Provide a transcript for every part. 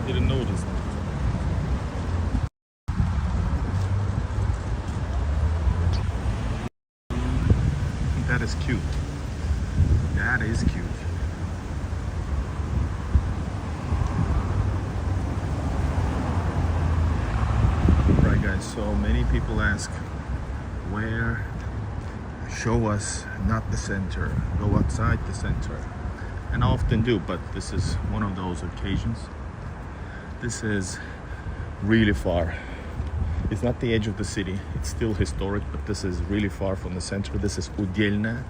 Didn't notice that. That is cute. That is cute. Right, guys, so many people ask where, show us, not the center, go outside the center. And I often do, but this is one of those occasions. This is really far. It's not the edge of the city, it's still historic, but this is really far from the center. This is Udelnaya,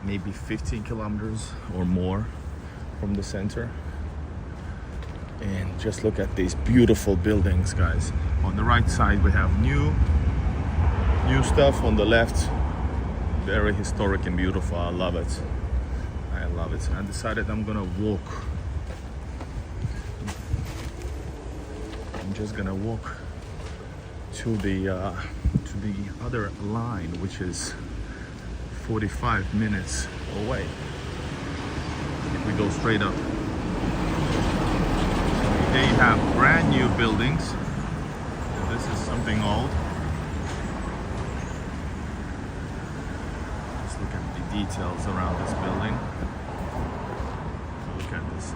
maybe 15 kilometers or more from the center. And just look at these beautiful buildings, guys. On the right side we have new stuff. On the left, very historic and beautiful. I love it. I love it. I decided I'm gonna walk. I'm just gonna walk to the other line, which is 45 minutes away if we go straight up. They have brand new buildings. And this is something old. Let's look at the details around this building. Look at this.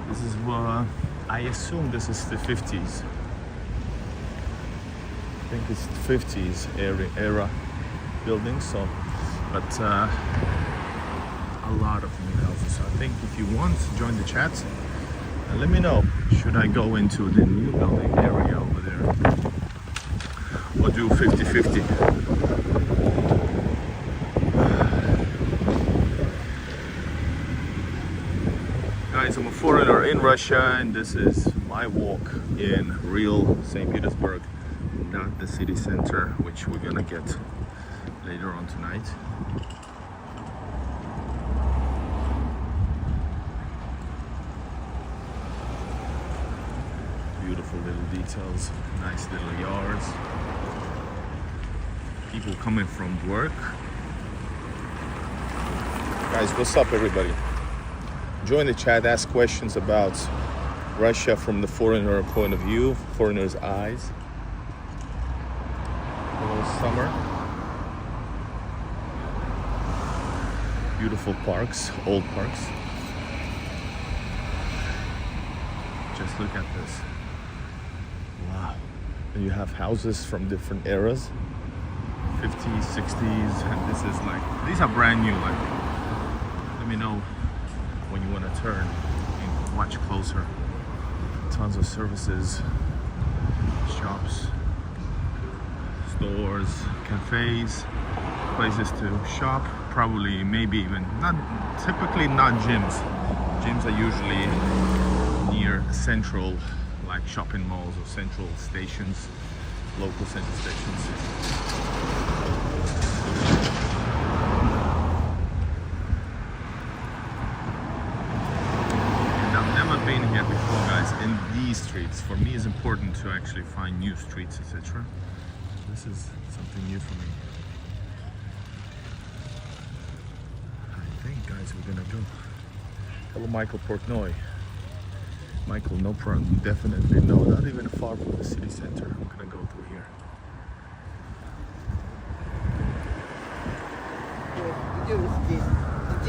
This is I assume this is the 50s. I think it's the 50s era building. So, but a lot of new houses. So I think if you want to join the chat, let me know. Should I go into the new building area over there, or do 50-50? Guys, I'm a foreigner in Russia, and this is my walk in real St. Petersburg, not the city center, which we're gonna get later on tonight. Beautiful little details, nice little yards. People coming from work. Guys, what's up, everybody? Join the chat, ask questions about Russia from the foreigner point of view, foreigner's eyes. A little summer. Beautiful parks, old parks. Just look at this. Wow. And you have houses from different eras, 50s, 60s, and this is like, these are brand new. Like, let me know when you want to turn and watch closer. Tons of services, shops, stores, cafes, places to shop, probably, maybe even, typically not gyms. Gyms are usually near central, like shopping malls or central stations, local central stations. And I've never been here before, guys, in these streets. For me, it's important to actually find new streets, etc. This is something new for me. I think, guys, we're gonna go. Hello, Michael Portnoy. Michael, no problem. Definitely no. Not even far from the city center. I'm gonna go through here.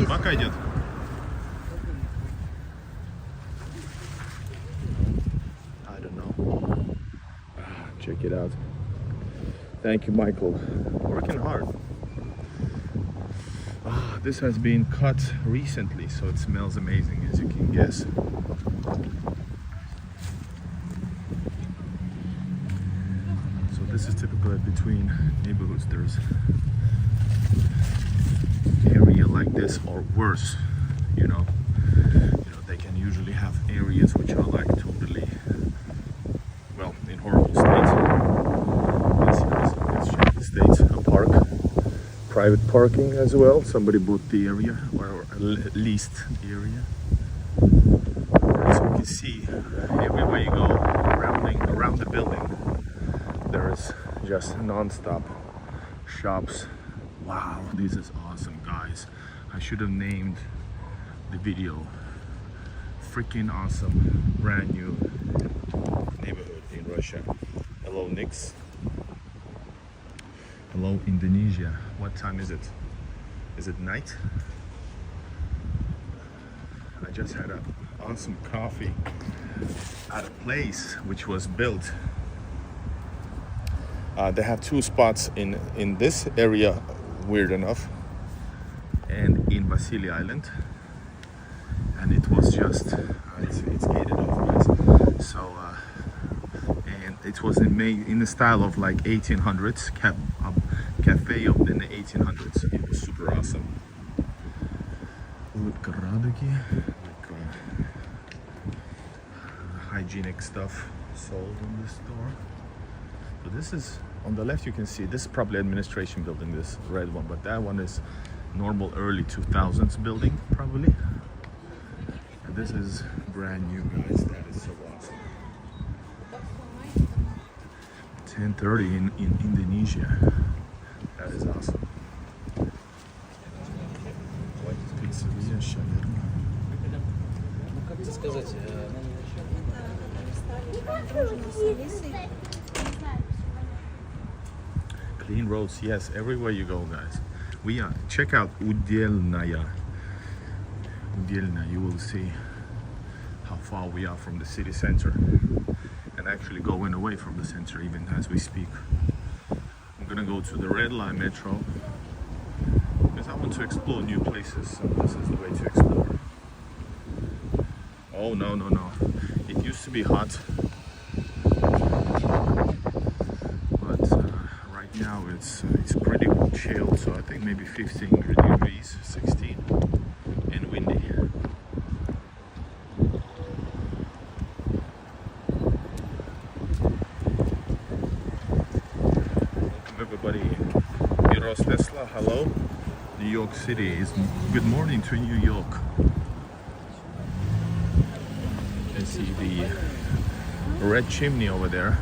Пока идет. I don't know. Check it out. Thank you, Michael. Working hard. This has been cut recently, so it smells amazing, as you can guess. So this is typically between neighborhoods. There's area like this or worse, you know, they can usually have areas which are like totally, well, in horrible state. This states a park, private parking as well. Somebody bought the area, or leased the area. As you can see, everywhere you go around the building, there is just non-stop shops. Wow, this is awesome, guys. I should have named the video freaking awesome brand new neighborhood in Russia. Hello Nix. Hello Indonesia. What time is it? Is it night? I just had an awesome coffee at a place which was built. They have two spots in this area, weird enough, and in Vasily Island, and it was just it's gated off, guys. So and it was made in the style of like 1800s cafe of the 1800s. It was super awesome. Like hygienic stuff sold in this store. So this is on the left. You can see this is probably administration building, this red one, but that one is normal early 2000s building probably. And this is brand new, guys. That is so awesome. 10:30 in Indonesia. That is awesome. What pizzeria shawarma? Clean roads, yes, everywhere you go, guys. We are check out Udelnaya. Udelnaya, you will see how far we are from the city center, and actually going away from the center even as we speak. I'm gonna go to the red line metro because I want to explore new places, so this is the way to explore. Oh no, it used to be hot, but right now it's pretty chill, so I think maybe 15 degrees, 16, and windy. Welcome everybody. Tesla, hello. New York City is good morning to New York. You see the red chimney over there,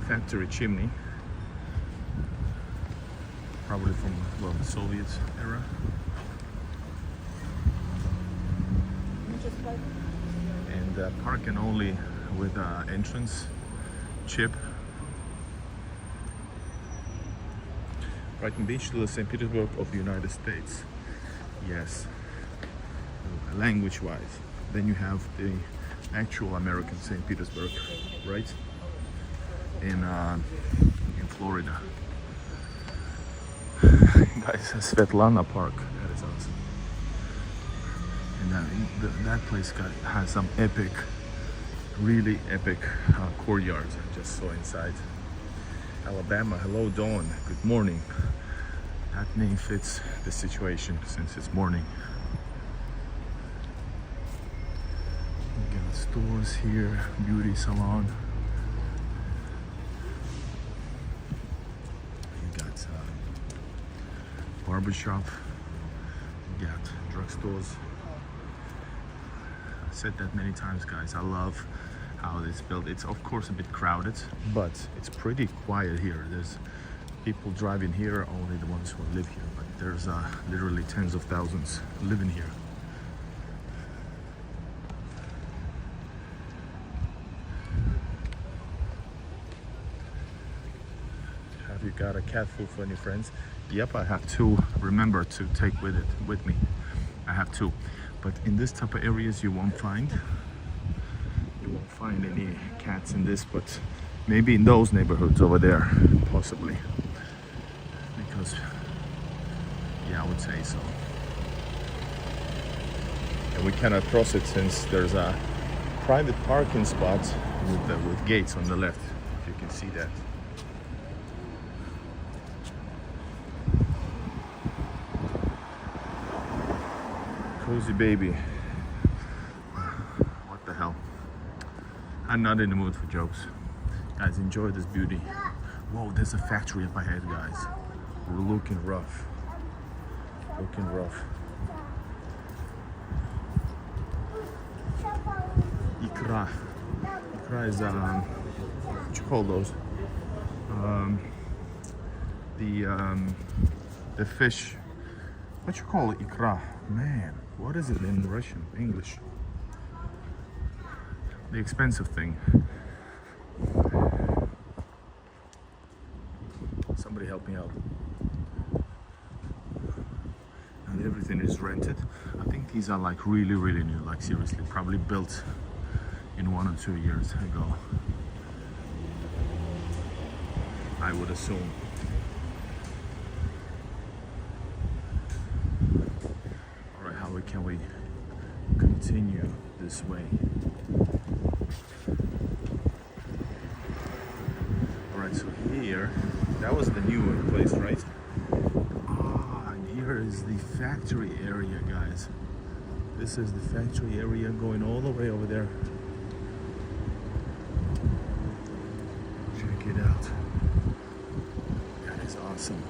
factory chimney, probably from the Soviet era. And parking only with entrance chip. Brighton Beach to the St. Petersburg of the United States. Yes, language-wise. Then you have the actual American St. Petersburg, right? In Florida. Guys, Svetlana Park. That is awesome. And that place has some epic, really epic courtyards. I just saw inside. Alabama, hello Dawn, good morning. That name fits the situation since it's morning. We got stores here, beauty salon. You got barbershop. You got drugstores. I've said that many times, guys. I love how it's built. It's of course a bit crowded, but it's pretty quiet here. There's people driving here, only the ones who live here, but there's literally tens of thousands living here. Have you got a cat food for any friends? Yep, I have two. Remember to take with me. I have two, but in this type of areas you won't find any cats in this, but maybe in those neighborhoods over there, possibly, because yeah, I would say so. And we cannot cross it since there's a private parking spot with gates on the left, if you can see that. Cozy baby. What the hell? I'm not in the mood for jokes. Guys, enjoy this beauty. Whoa, there's a factory up ahead, guys. We're looking rough. Looking rough. Ikra. Ikra is, what you call those? The fish. What you call it? Ikra. Man, what is it in Russian, English? the expensive thing. Somebody help me out. And everything is rented. I think these are like really, really new, like seriously, probably built in 1 or 2 years ago, I would assume. All right, how can we continue this way? All right, so here, that was the new place, right? Ah, and here is the factory area, guys. This is the factory area going all the way over there. Check it out. That is awesome.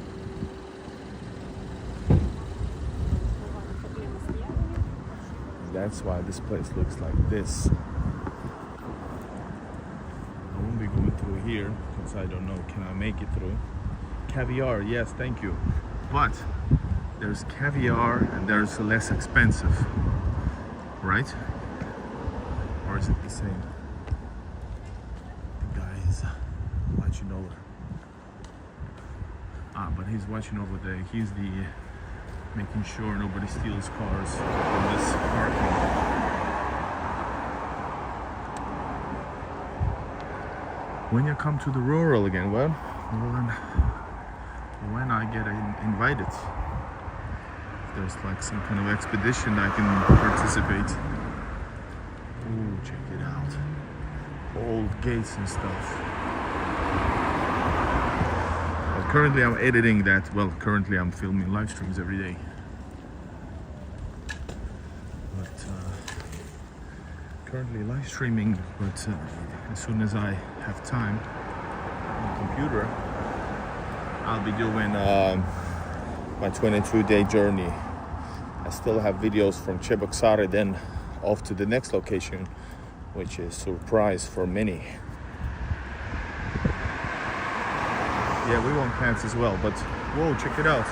That's why this place looks like this. I won't be going through here because I don't know, can I make it through? Caviar, yes, thank you. But there's caviar and there's less expensive, right? Or is it the same? The guy is watching over. Ah, but he's watching over there. He's the making sure nobody steals cars from this parking. When you come to the rural again, well, when I get invited, if there's like some kind of expedition I can participate. Oh, check it out. Old gates and stuff. Well, currently I'm editing that. Well, currently I'm filming live streams every day. But currently live streaming, but as soon as I have time on the computer, I'll be doing my 22-day journey. I still have videos from Cheboksary, then off to the next location, which is surprise for many. Yeah, we want plants as well, but whoa, check it out.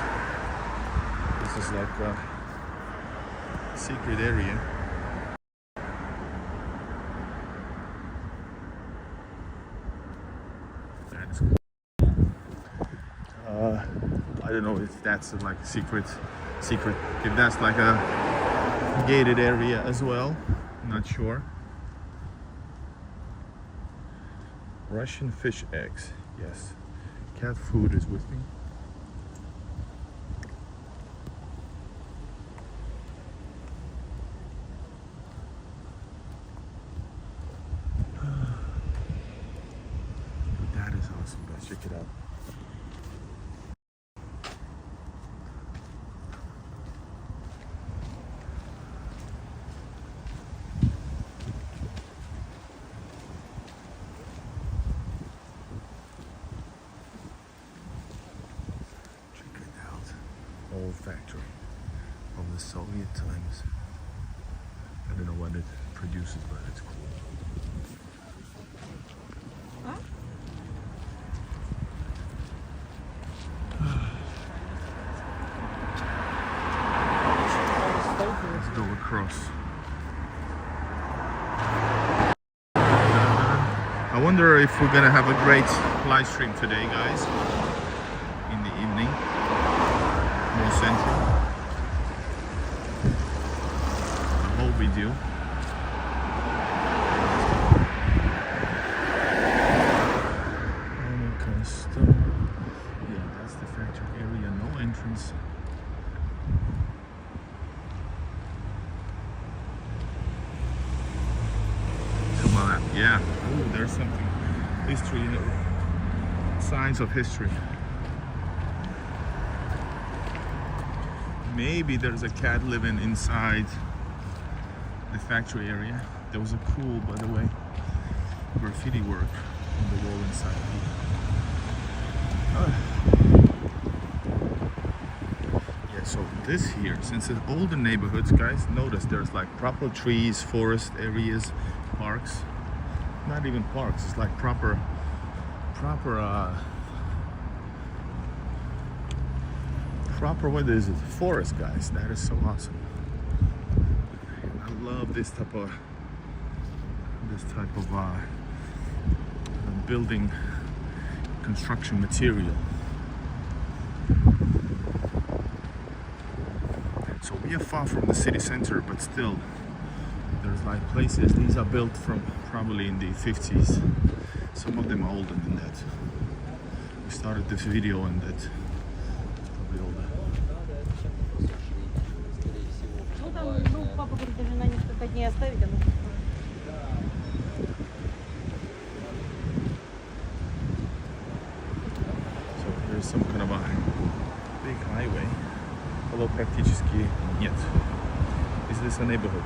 This is like a secret area. That's cool. I don't know if that's like a secret, if that's like a gated area as well. I'm not sure. Russian fish eggs, yes. Cat food is with me. That is awesome, guys. Check it out. Old factory from the Soviet times. I don't know what it produces, but it's cool. Let's go across. I wonder if we're gonna have a great live stream today, guys, in the evening. More central. I hope we do. Custom. Yeah, that's the factory area. No entrance. Come on. Yeah. Ooh, there's something. History. Signs of history. Maybe there's a cat living inside the factory area. There was a cool, by the way, graffiti work on the wall inside here. Yeah, so this here, since it's older neighborhoods, guys, notice there's like proper trees, forest areas, parks. Not even parks, it's like proper what is it? Forest, guys. That is so awesome. I love this type of this type of building construction material. So we are far from the city center, but still there's like places. These are built from probably in the 50s. Some of them are older than that. We started this video and that's probably older. Папа говорит, даже на несколько дней оставить, So here's some kind of a big highway. Although практически нет. Is this a neighborhood?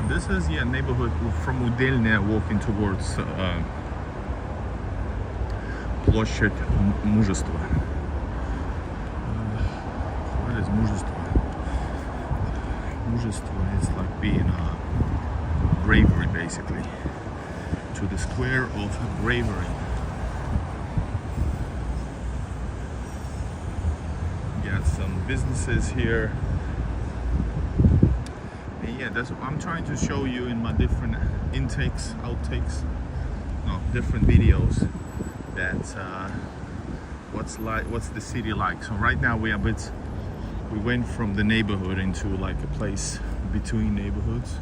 This is a neighborhood from Udelnaya walking towards Plochad Muzhestva. What is Muzhestva? Muzhestva is like being a bravery, basically. To the square of bravery. Got some businesses here. And yeah, that's what I'm trying to show you in my different outtakes, different videos. That what's the city like. So right now we went from the neighborhood into like a place between neighborhoods.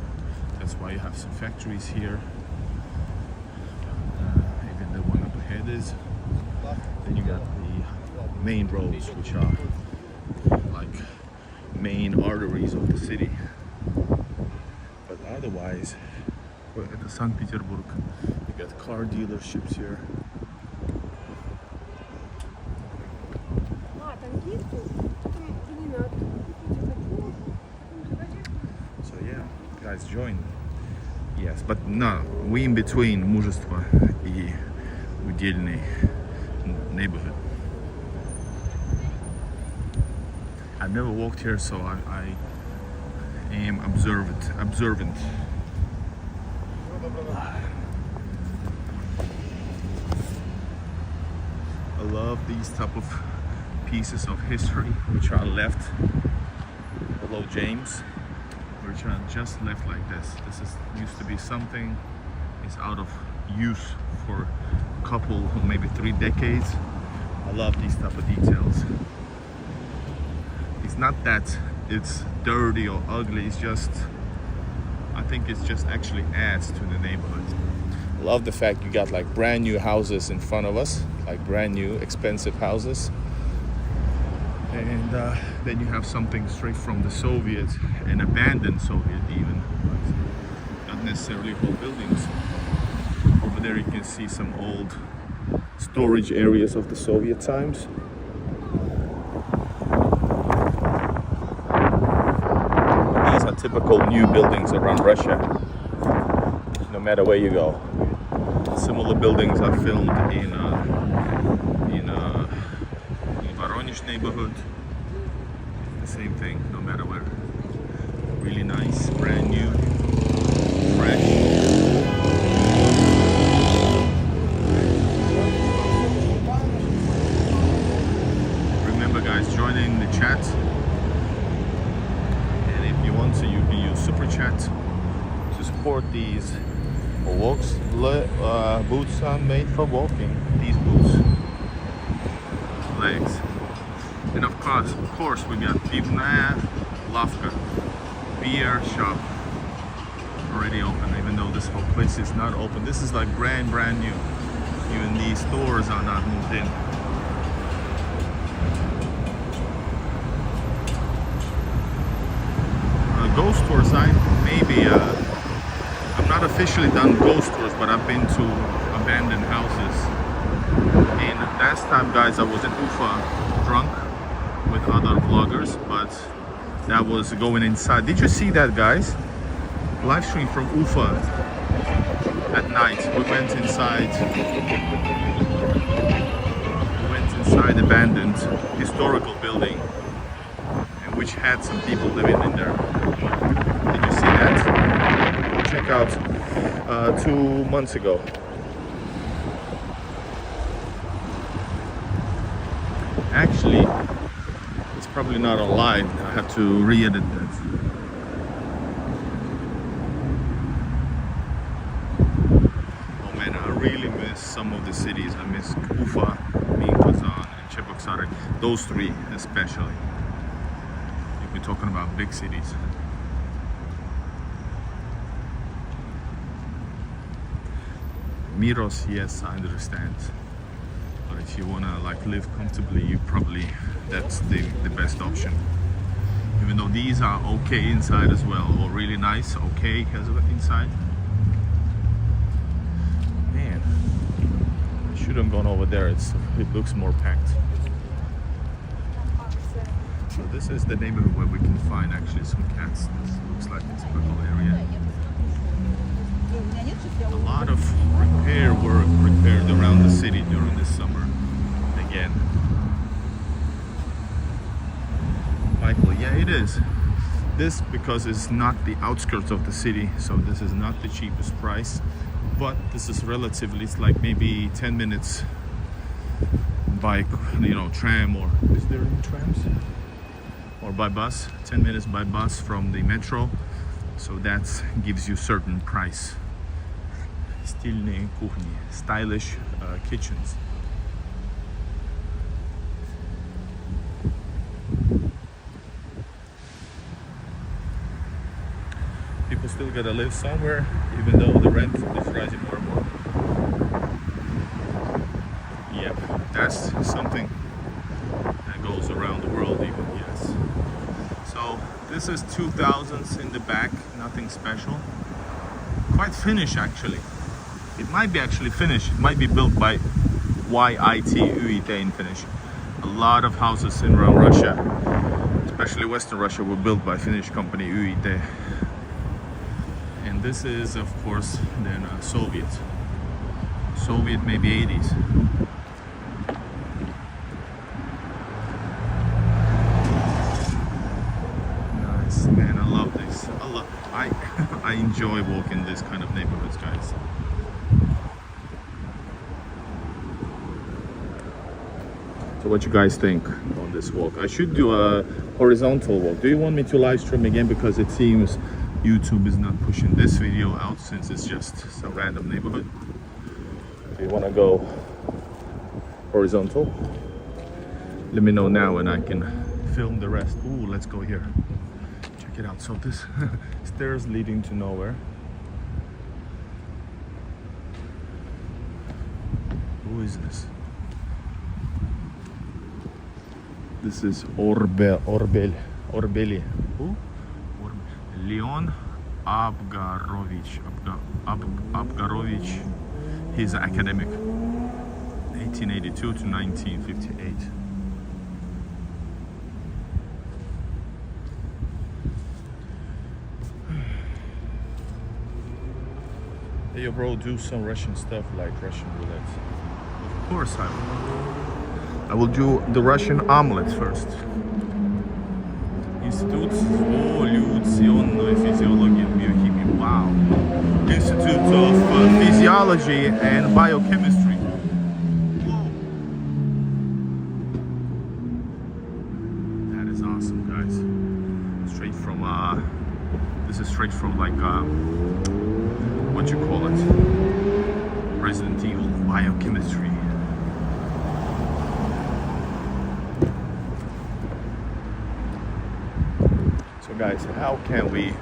That's why you have some factories here. Even the one up ahead is. Then you got the main roads, which are like main arteries of the city. But otherwise, we're at the St. Petersburg. You got car dealerships here. So yeah, guys, join. Yes, but no, we in between Muzhestva и Udelnaya neighborhood. I've never walked here, so I am observant. I love these type of pieces of history which are left below James, which are just left like this. This used to be something, is out of use for a couple or maybe 3 decades. I love these type of details. It's not that it's dirty or ugly, it's just, I think it's just actually adds to the neighborhood. I love the fact you got like brand new houses in front of us, like brand new expensive houses. And then you have something straight from the Soviet, and abandoned Soviet even, not necessarily whole buildings. Over there you can see some old storage areas of the Soviet times. These are typical new buildings around Russia, no matter where you go. Similar buildings are filmed in Voronezh neighborhood. The same thing, no matter where. Really nice, brand new, fresh. Remember, guys, joining the chat. And if you want to, you can use super chat to support these walks. Boots are made for walking. These boots, legs. And of course, we got Udelnaya, Lavka, beer shop already open, even though this whole place is not open. This is like brand new. Even these stores are not moved in. Ghost tours, I'm not officially done ghost tours, but I've been to abandoned houses. And last time, guys, I was in Ufa drunk with other vloggers, but that was going inside. Did you see that, guys? Live stream from Ufa at night. We went inside abandoned historical building, and which had some people living in there. Did you see that? Check out 2 months ago. Actually, it's probably not on live. I have to re-edit that. cities. I miss Ufa, Kazan, and Cheboksary. Those three especially. If we're talking about big cities. Miros, yes, I understand. But if you wanna like live comfortably, you probably that's the best option. Even though these are okay inside as well, or really nice, okay as well inside. Man, I should have gone over there. It looks more packed. So this is the neighborhood where we can find actually some cats. This looks like it's a purple area. A lot of repair work prepared around the city during this summer. Again. Michael, yeah, it is. This because it's not the outskirts of the city, so this is not the cheapest price, but this is relatively, it's like maybe 10 minutes by, you know, tram, or is there any trams? Or by bus, 10 minutes by bus from the metro, so that gives you certain price. Стильные кухни, stylish kitchens. People still gotta live somewhere, even though the rent is rising more and more. Yep, that's something that goes around the world even, yes. So this is 2000s in the back, nothing special. Quite finished actually. It might be actually Finnish. It might be built by YIT in Finnish. A lot of houses in around Russia, especially Western Russia, were built by Finnish company UIT. And this is, of course, then Soviet, maybe 80s. Nice, man. I love this. I enjoy walking this kind of neighborhoods, guys. So what you guys think on this walk? I should do a horizontal walk. Do you want me to live stream again? Because it seems YouTube is not pushing this video out since it's just some random neighborhood. Do you want to go horizontal? Let me know now and I can film the rest. Ooh, let's go here. Check it out. So this stairs leading to nowhere. Who is this? This is Orbeli. Who? Leon Abgarovich. Abgarovich. He's an academic. 1882 to 1958. Hey, yo, bro, do some Russian stuff like Russian roulette. Of course I will. I will do the Russian omelet first. Institute Evolutionной Physiology and Biochemia. Wow. Institute of Physiology and Biochemistry. Whoa. That is awesome, guys. Straight from, this is straight from like, what you call it? Resident Evil Biochemistry. So guys, how can we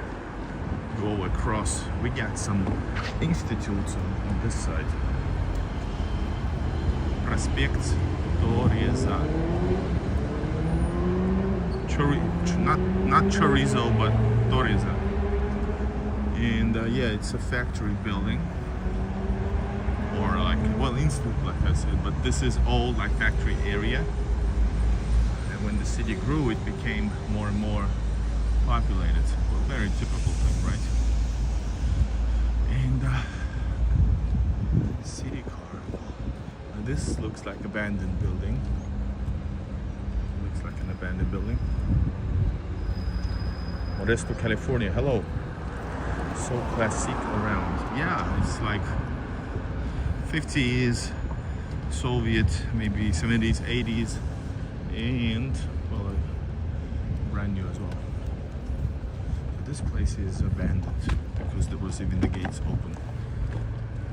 go across? We got some institutes on this side. Prospect Toreza. Not chorizo, but Toreza. And yeah, it's a factory building. Or like, well, institute, like I said, but this is all like factory area. And when the city grew, it became more and more populated. Well, very typical thing, right? And city car. Now this looks like abandoned building. Looks like an abandoned building. Modesto, California. Hello. So classic around. Yeah, it's like 50s, Soviet, maybe 70s, 80s, and well, brand new as well. This place is abandoned because there was even the gates open,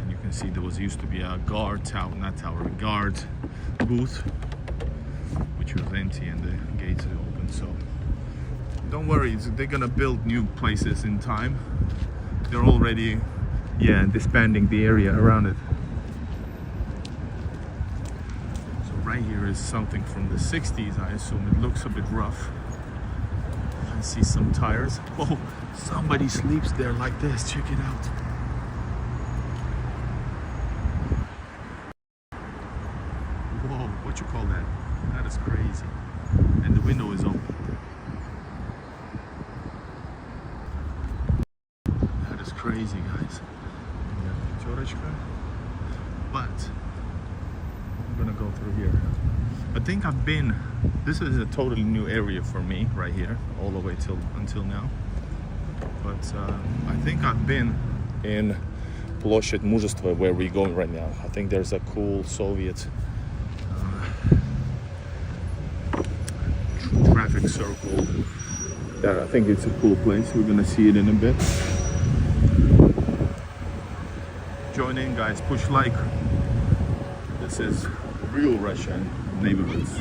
and you can can see there used to be a guard tower, not tower, a guard booth, which was empty and the gates are open. So don't worry, they're gonna build new places in time. They're already, yeah, disbanding the area around it. So right here is something from the 60s, I assume. It looks a bit rough. I see some tires. Oh, somebody sleeps there like this. Check it out. Whoa, what you call that? That is crazy. And the window is open. That is crazy, guys. But I'm gonna go through here. I think I've been, this is a totally new area for me right here, all the way until now. But I think I've been in Plochad Muzhestva, where we're going right now. I think there's a cool Soviet traffic circle. I think it's a cool place. We're gonna see it in a bit. Join in, guys. Push like. This is real Russian neighborhoods.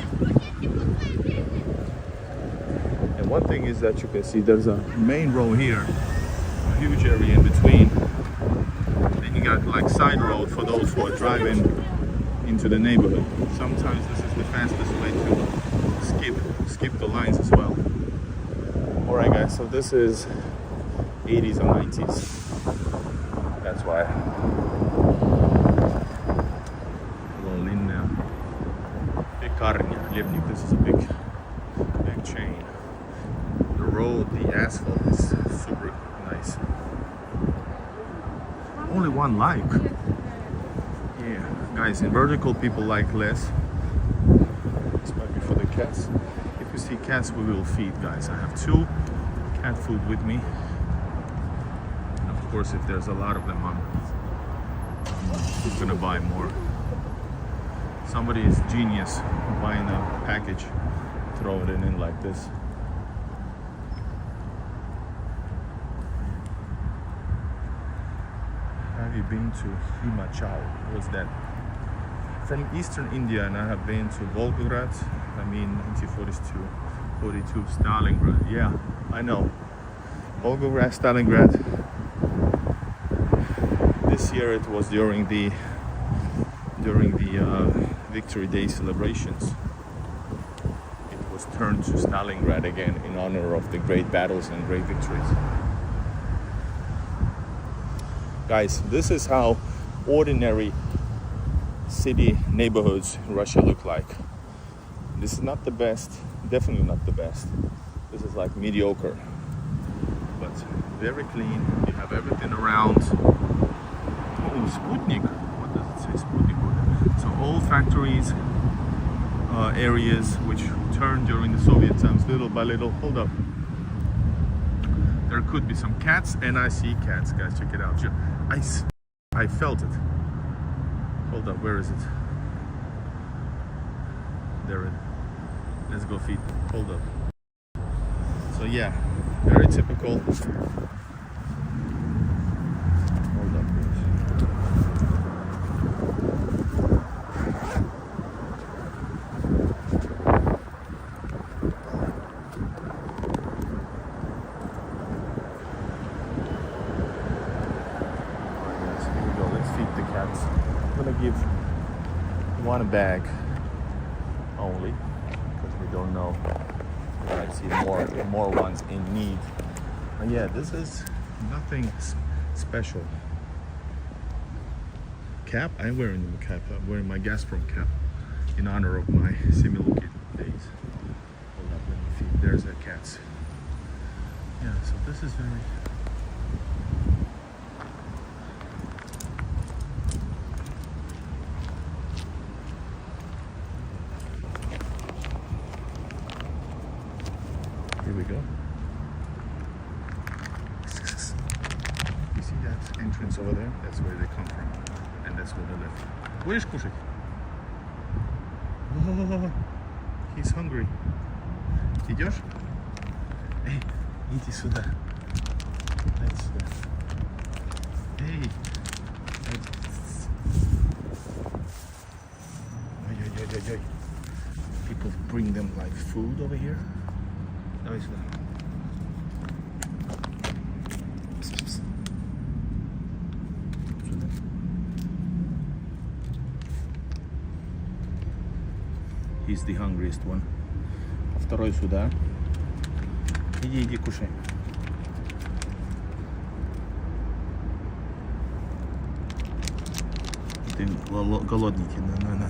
And one thing is that you can see there's a main road here, a huge area in between. Then you got like side road for those who are driving into the neighborhood. Sometimes this is the fastest way to skip the lines as well. Alright guys, so this is 80s and 90s. That's why. This is a big chain. The road, the asphalt is super nice. Only one like. Yeah, guys, in vertical people like less. This might be for the cats. If you see cats, we will feed, guys. I have 2 cat food with me. And of course, if there's a lot of them, I'm gonna buy more. Somebody is genius buying a package, throw it in like this. Have you been to Himachal? What's that? From eastern India, and I have been to Volgograd. I mean 1942, Stalingrad. Yeah, I know. Volgograd, Stalingrad. This year it was during the Victory Day celebrations. It was turned to Stalingrad again in honor of the great battles and great victories. Guys, this is how ordinary city neighborhoods in Russia look like. This is not the best, definitely not the best. This is like mediocre, but very clean. You have everything around. Oh, Sputnik. What does it say, Sputnik? So old factories, areas which turned during the Soviet times, little by little. Hold up. There could be some cats, and I see cats, guys. Check it out. I felt it. Hold up. Where is it? There it is. Let's go feed them. Hold up. So yeah, very typical. Hold up, please. I'm gonna give 1 bag only because we don't know. We might see more ones in need. But yeah, this is nothing special. Cap? I'm wearing a cap. I'm wearing my Gazprom cap in honor of my Similukid days. Hold up, let me feed. There's the cats. Yeah, so this is very. Here we go. You see that entrance over there? That's where they come from. And that's where they live. Будешь кушать? Oh, he's hungry. Идешь? Эй, иди сюда. Дай сюда. Эй. bring them like food over here. Давай сюда. Сюда. He's the hungriest one. А второй сюда. Иди, кушай. Ты голодненький, на.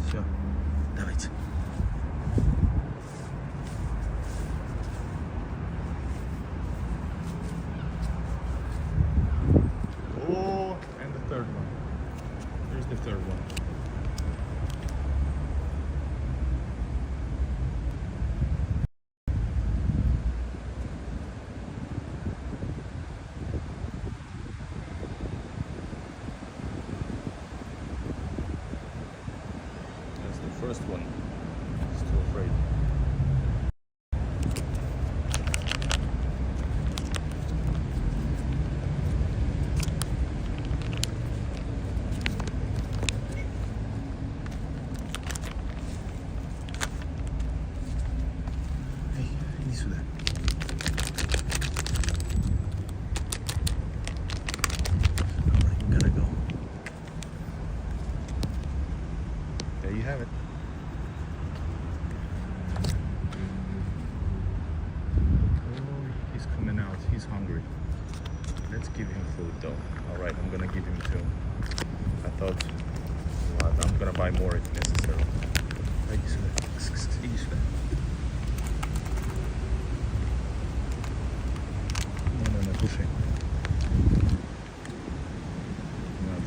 Все, давайте. Oh, and the third one. Here's the third one. First one, still afraid. Hey, иди сюда. Alright, you gotta go. There you have it. He's hungry. Let's give him food though. Alright, I'm gonna give him two. I thought I'm gonna buy more if necessary. Иди сюда. На, кушай.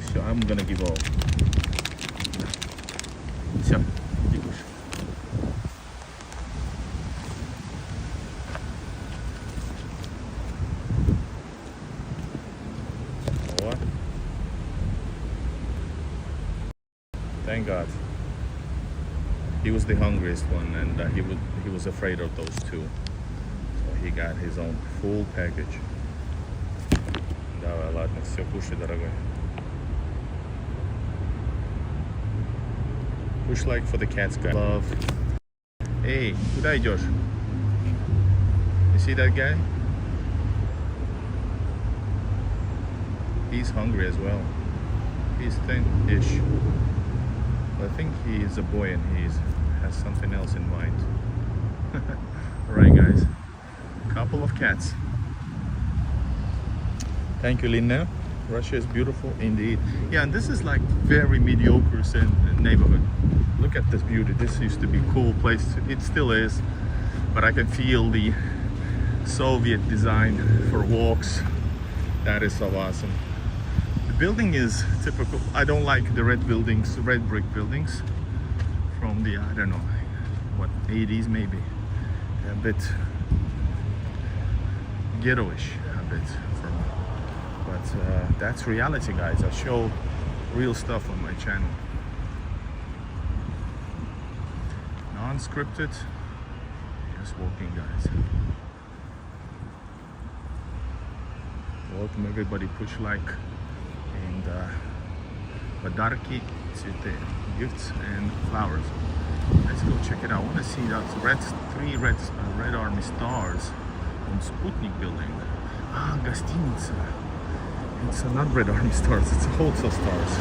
Все, I'm gonna give all. Все, иди кушай. Thank God. He was the hungriest one, and he was afraid of those two. So he got his own full package. Давай, ладно, все, кушай, дорогой. Push like for the cats, guy. Love. Hey, куда идешь? You see that guy? He's hungry as well. He's thin-ish. I think he is a boy and he has something else in mind. Alright guys, couple of cats. Thank you, Linda. Russia is beautiful indeed. Yeah, and this is like very mediocre neighborhood. Look at this beauty. This used to be a cool place. It still is, but I can feel the Soviet design for walks. That is so awesome. The building is typical. I don't like the red buildings, red brick buildings from the, I don't know, what, 80s maybe. A bit ghettoish, a bit for me. But that's reality, guys. I show real stuff on my channel. Non-scripted, just walking, guys. Welcome everybody, push like. And подарки, цветы, gifts and flowers. Let's go check it out. I want to see those three red army stars on Sputnik building. Ah, гостиница. It's not red army stars, it's hotel stars.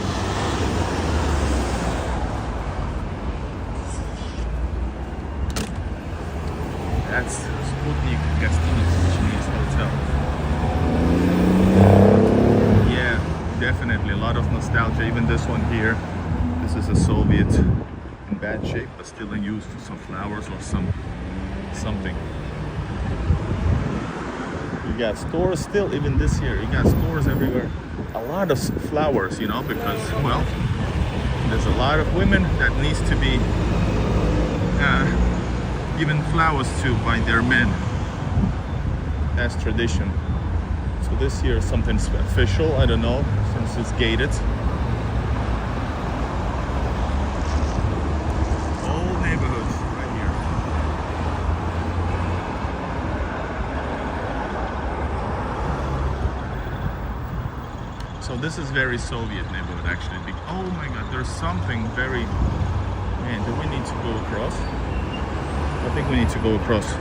That's Sputnik гостиница, which means hotel. Definitely a lot of nostalgia. Even this one here, this is a Soviet in bad shape, but still in use. Some flowers or something. You got stores still, even this year. You got stores everywhere. A lot of flowers, you know, because well, there's a lot of women that needs to be given flowers to by their men. That's tradition. So this year is something official, I don't know, since it's gated. Old neighborhood right here. So this is very Soviet neighborhood actually. Oh my God, there's something very, man, do we need to go across? I think we need to go across.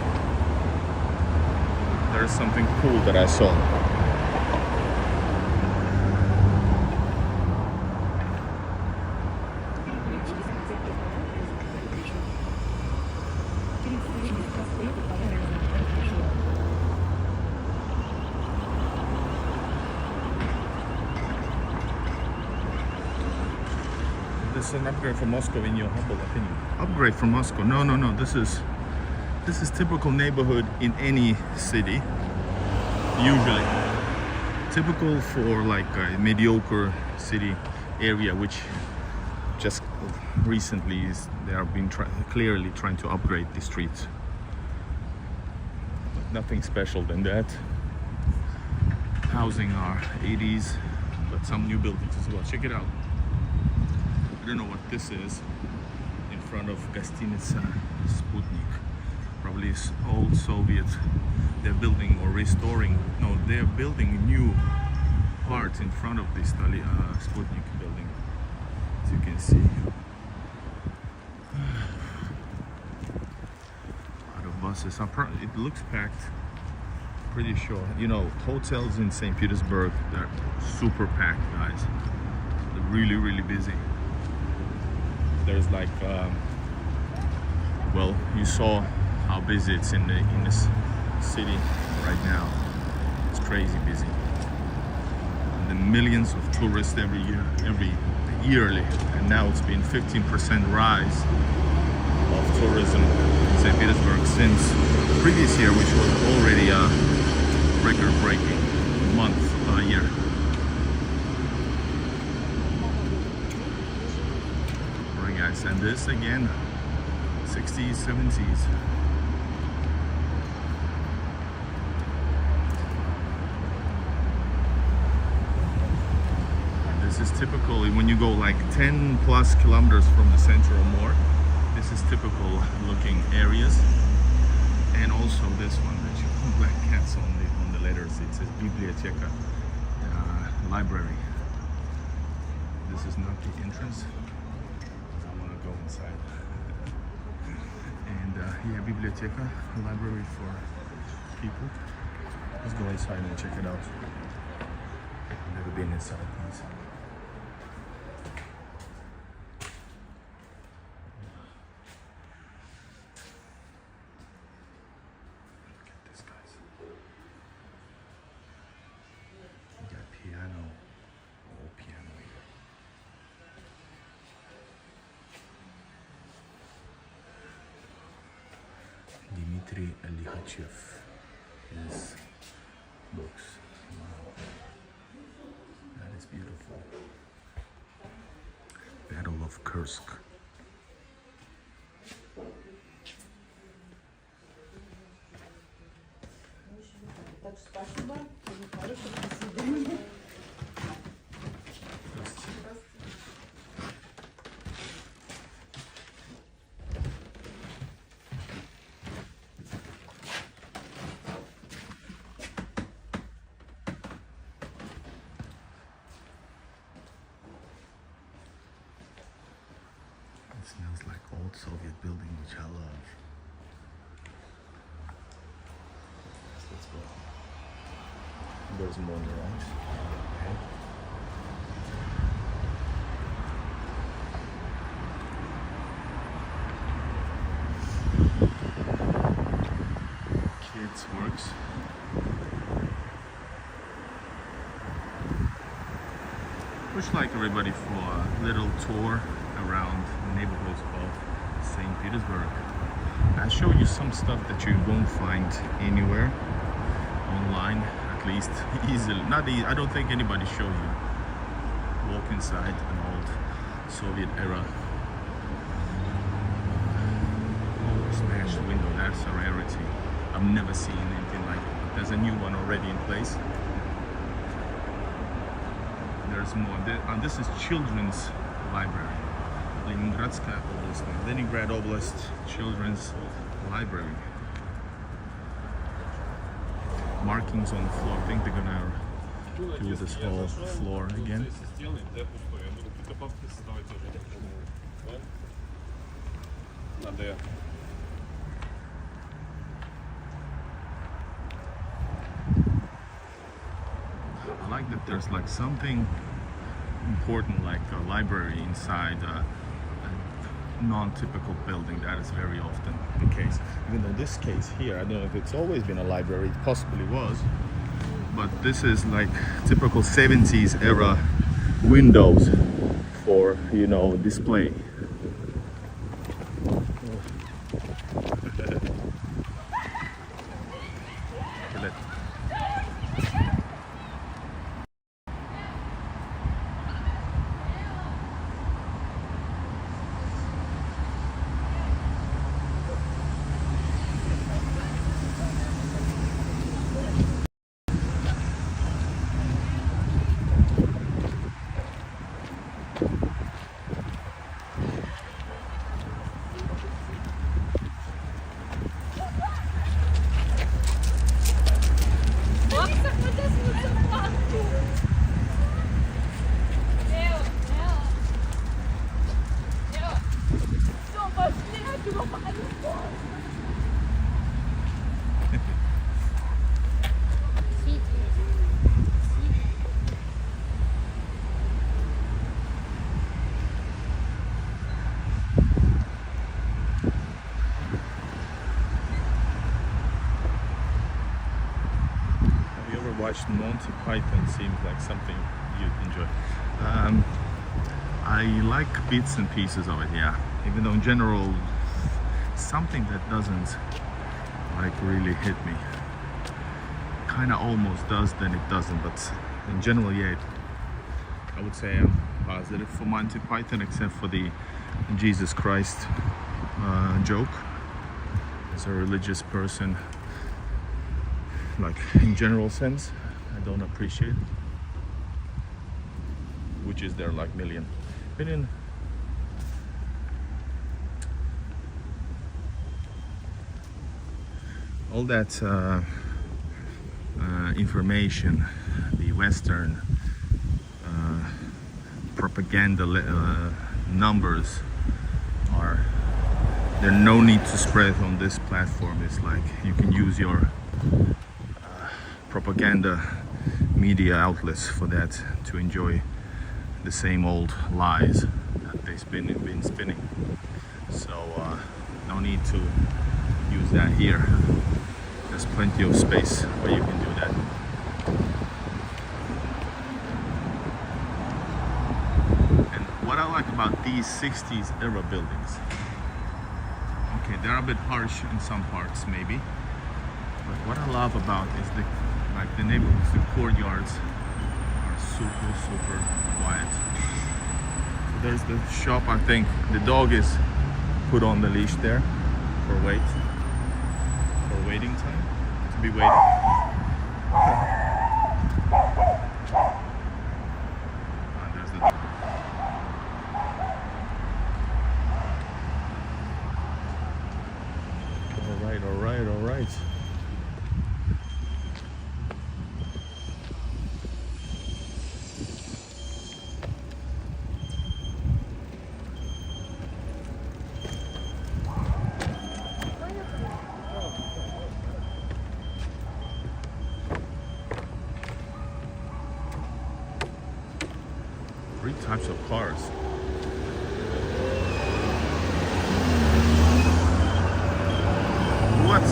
There's something cool that I saw. This is an upgrade from Moscow in your humble opinion. Upgrade from Moscow? No, no, no. This is typical neighborhood in any city. Usually, typical for like a mediocre city area, which just recently they have been clearly trying to upgrade the streets. But nothing special than that. Housing are 80s, but some new buildings as well. Check it out. I don't know what this is in front of Gostinitsa Sputnik. Probably old Soviet. They're building or restoring. No, they're building new parts in front of this Sputnik building, as you can see. A lot of buses. It looks packed. Pretty sure. You know, hotels in St. Petersburg, they're super packed, guys. They're really, really busy. There's like, well, you saw how busy it's in this city right now. It's crazy busy. And the millions of tourists every yearly, and now it's been 15% rise of tourism in St. Petersburg since the previous year, which was already a record-breaking year. Alright guys, and this again, 60s, 70s. This is typical when you go like 10 plus kilometers from the center or more. This is typical looking areas. And also this one, the black cats on the letters. It says Biblioteka, library. This is not the entrance. I want to go inside. And yeah, Biblioteka, library for people. Let's go inside and check it out. I've never been inside, please. His books. Wow. That is beautiful. Battle of Kursk. It smells like old Soviet building, which I love. Let's go. There's more on the right. Okay. Kids Works. Wish like everybody for a little tour around the neighborhoods of St. Petersburg. I'll show you some stuff that you won't find anywhere online, at least easily. I don't think anybody showed you. Walk inside an old Soviet era. Oh, smashed window, that's a rarity. I've never seen anything like it. There's a new one already in place. There's more. This is Children's Library. Leningrad Oblast Children's Library. Markings on the floor. I think they're gonna do this whole floor again. I like that there's like something important like a library inside a non-typical building. That is very often the case. Even though this case here, I don't know if it's always been a library, it possibly was, but this is like typical 70s era windows for, you know, display. Watched Monty Python, seems like something you'd enjoy. I like bits and pieces of it, yeah. Even though in general, something that doesn't like really hit me. Kind of almost does, then it doesn't. But in general, yeah, I would say I'm positive for Monty Python, except for the Jesus Christ joke. As a religious person, like in general sense, I don't appreciate it. Which is there like million. All that information, the Western propaganda numbers are, there's no need to spread on this platform. It's like you can use your propaganda media outlets for that to enjoy the same old lies that they've been spinning. So no need to use that here. There's plenty of space where you can do that. And what I like about these 60s era buildings, okay, they're a bit harsh in some parts maybe, but what I love about is the neighborhoods, the courtyards are super quiet. So there's the shop, I think the dog is put on the leash there for waiting time, to be waiting. There's the dog. All right. Three types of cars. What?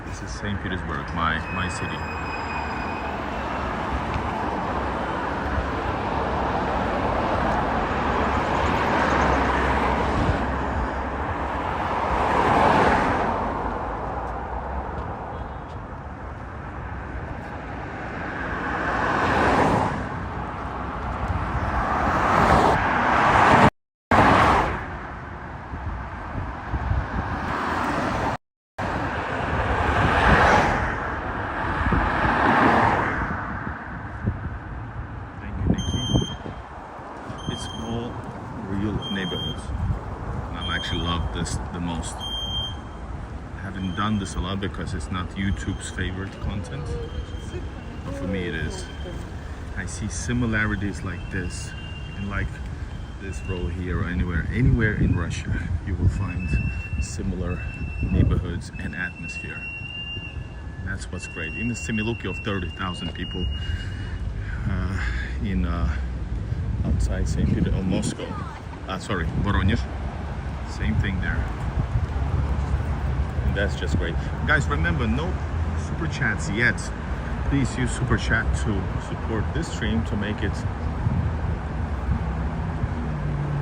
This is St. Petersburg, my city. this a lot because it's not YouTube's favorite content. But for me it is. I see similarities like this, and like this row here or anywhere in Russia, you will find similar neighborhoods and atmosphere. That's what's great. In the Semiluki of 30,000 people in outside St. Petersburg or Moscow. Sorry, Voronezh. Same thing there. And that's just great. Guys, remember, no super chats yet. Please use super chat to support this stream to make it,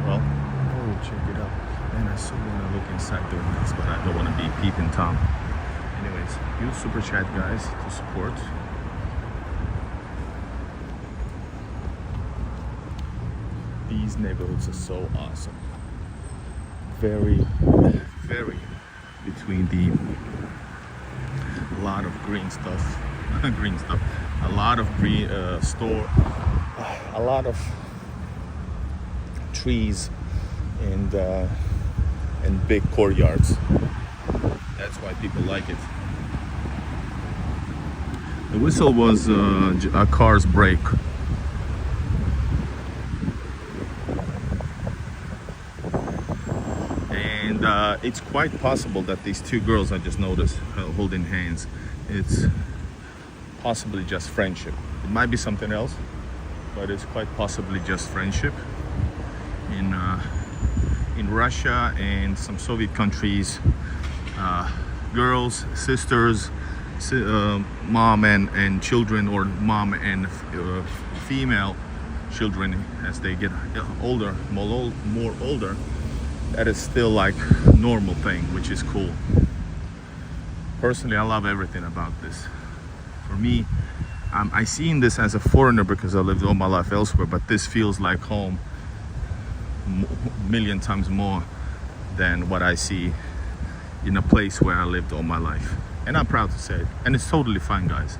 well, oh, check it out. And I so want to look inside their mouths, but I don't want to be peeping Tom. Anyways, use super chat, guys, to support. These neighborhoods are so awesome. Very, very between the a lot of green stuff, a lot of green a lot of trees and big courtyards. That's why people like it. The whistle was a car's brake. And it's quite possible that these two girls I just noticed holding hands, it's possibly just friendship. It might be something else, but it's quite possibly just friendship. In Russia and some Soviet countries, girls, sisters, mom and children, or mom and female children, as they get older, more older, that is still like normal thing, which is cool. Personally, I love everything about this. For me, I seen this as a foreigner because I lived all my life elsewhere, but this feels like home a million times more than what I see in a place where I lived all my life. And I'm proud to say it. And it's totally fine, guys.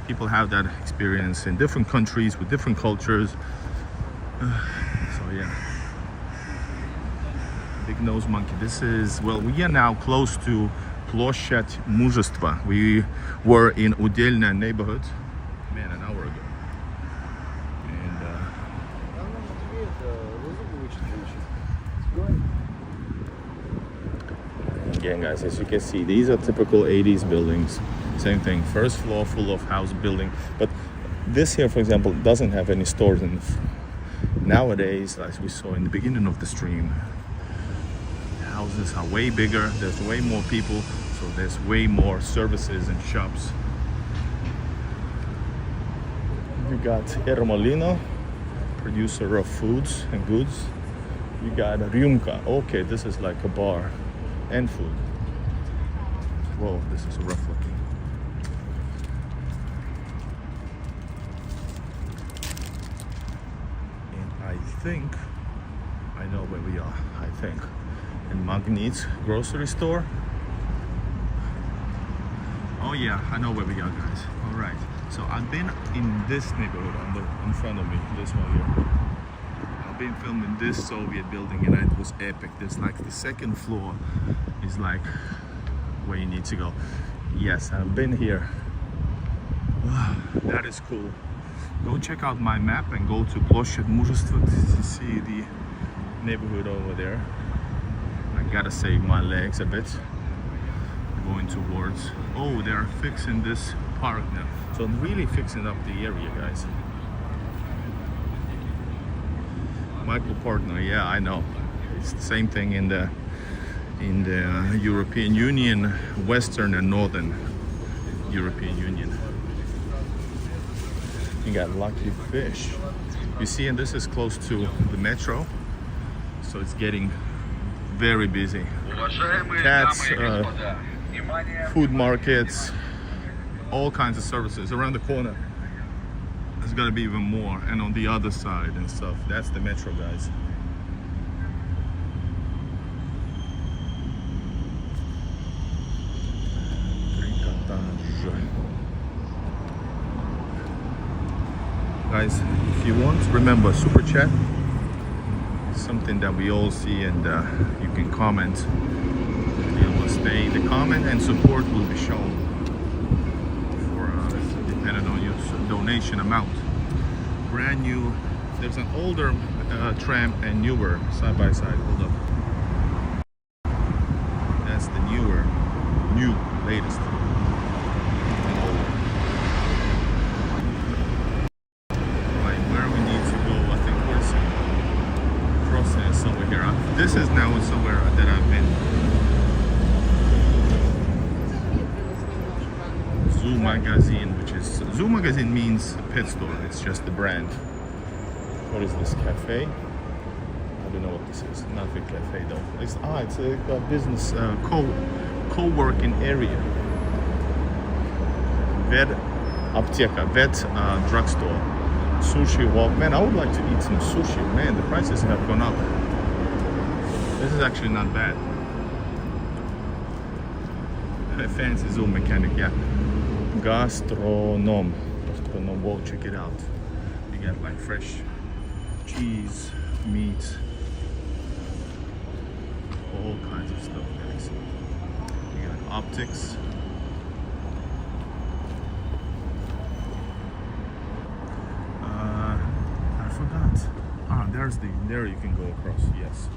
People have that experience in different countries with different cultures. So yeah. Big nose monkey. This is, well, we are now close to Plochad Muzhestva. We were in Udelnaya neighborhood, man, an hour ago. And again, guys, as you can see, these are typical 80s buildings. Same thing, first floor full of house building. But this here, for example, doesn't have any stores. And nowadays, as we saw in the beginning of the stream, houses are way bigger, there's way more people, so there's way more services and shops. You got Ermolino, producer of foods and goods. You got Ryumka. Okay, this is like a bar and food. Whoa, this is rough looking. And I think I know where we are, I think. In Magnit's grocery store. Oh yeah, I know where we are, guys. All right. So I've been in this neighborhood in front of me, this one here. I've been filming this Soviet building and it was epic. This like the second floor is like where you need to go. Yes, I've been here. That is cool. Go check out my map and go to Plochad Muzhestva to see the neighborhood over there. I gotta save my legs a bit. Going towards, oh, they're fixing this park now. So I'm really fixing up the area, guys. Michael Partner, yeah, I know. It's the same thing in the European Union, Western and Northern European Union. You got Lucky Fish. You see, and this is close to the metro, so it's getting very busy. Cats, food markets, all kinds of services. Around the corner there's gonna be even more, and on the other side and stuff. That's the metro, guys. Guys, if you want, remember, super chat is something that we all see, and you can comment. It was stay. The comment and support will be shown for depending on your donation amount. Brand new. There's an older tram and newer side by side. Hold up. That's the new, latest. And older. Right, where we need to go, I think we're crossing somewhere here. This is now somewhere that I've been. Zoo Magazine, which is Zoo Magazine means pet store. It's just the brand. What is this cafe? I don't know what this is. Not a cafe though. It's a business co-working area. Vet apteka, vet drugstore, sushi walk. Man, I would like to eat some sushi. Man, the prices have gone up. This is actually not bad. A fancy Zoom mechanic, yeah. Gastronom. Whoa, check it out. You got like fresh cheese, meat, all kinds of stuff, guys. You got optics. I forgot. There you can go across, yes.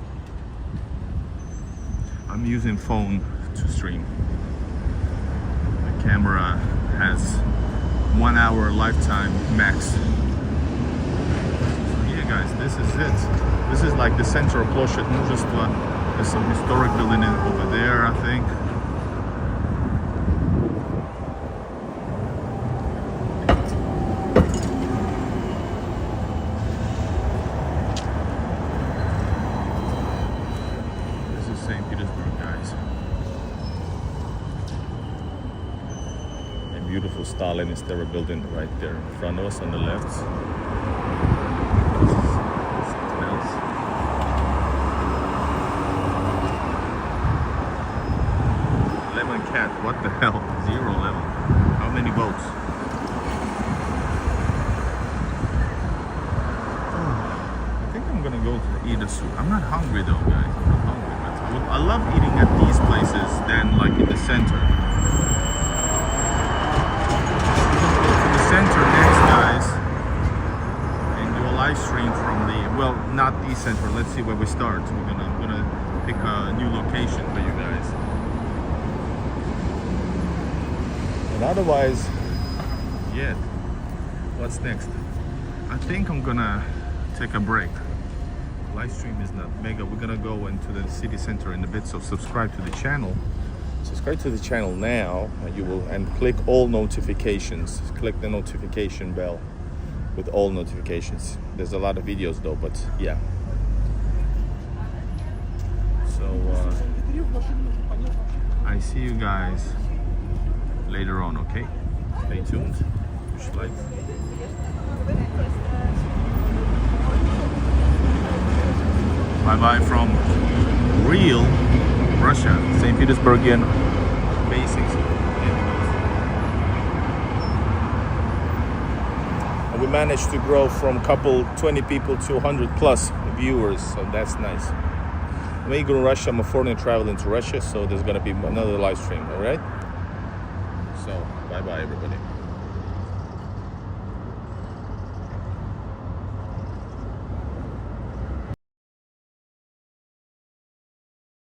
I'm using phone to stream. The camera has 1 hour lifetime max. Guys, this is it. This is like the center of Plochad Muzhestva. There's some historic building over there, I think. This is St. Petersburg, guys. A beautiful Stalinist era building right there in front of us on the left. What the hell? 0 level. How many boats? I think I'm gonna go to eat a soup. I'm not hungry though, guys. I'm not hungry, but I love eating at these places than like in the center. In the center next, guys, and do a live stream from the not the center. Let's see where we start. I'm gonna pick a new location for you guys. Otherwise, yeah, what's next? I think I'm gonna take a break. Live stream is not mega. We're gonna go into the city center in a bit, so subscribe to the channel. Subscribe to the channel now, and click all notifications. Click the notification bell with all notifications. There's a lot of videos though, but yeah. So I see you guys later on, okay? Stay tuned. Push like. Bye bye from real Russia, St. Petersburgian basics. And we managed to grow from 20 people to 100 plus viewers, so that's nice. When you go to Russia, I'm a foreigner traveling to Russia, so there's gonna be another live stream, alright? So, bye-bye everybody.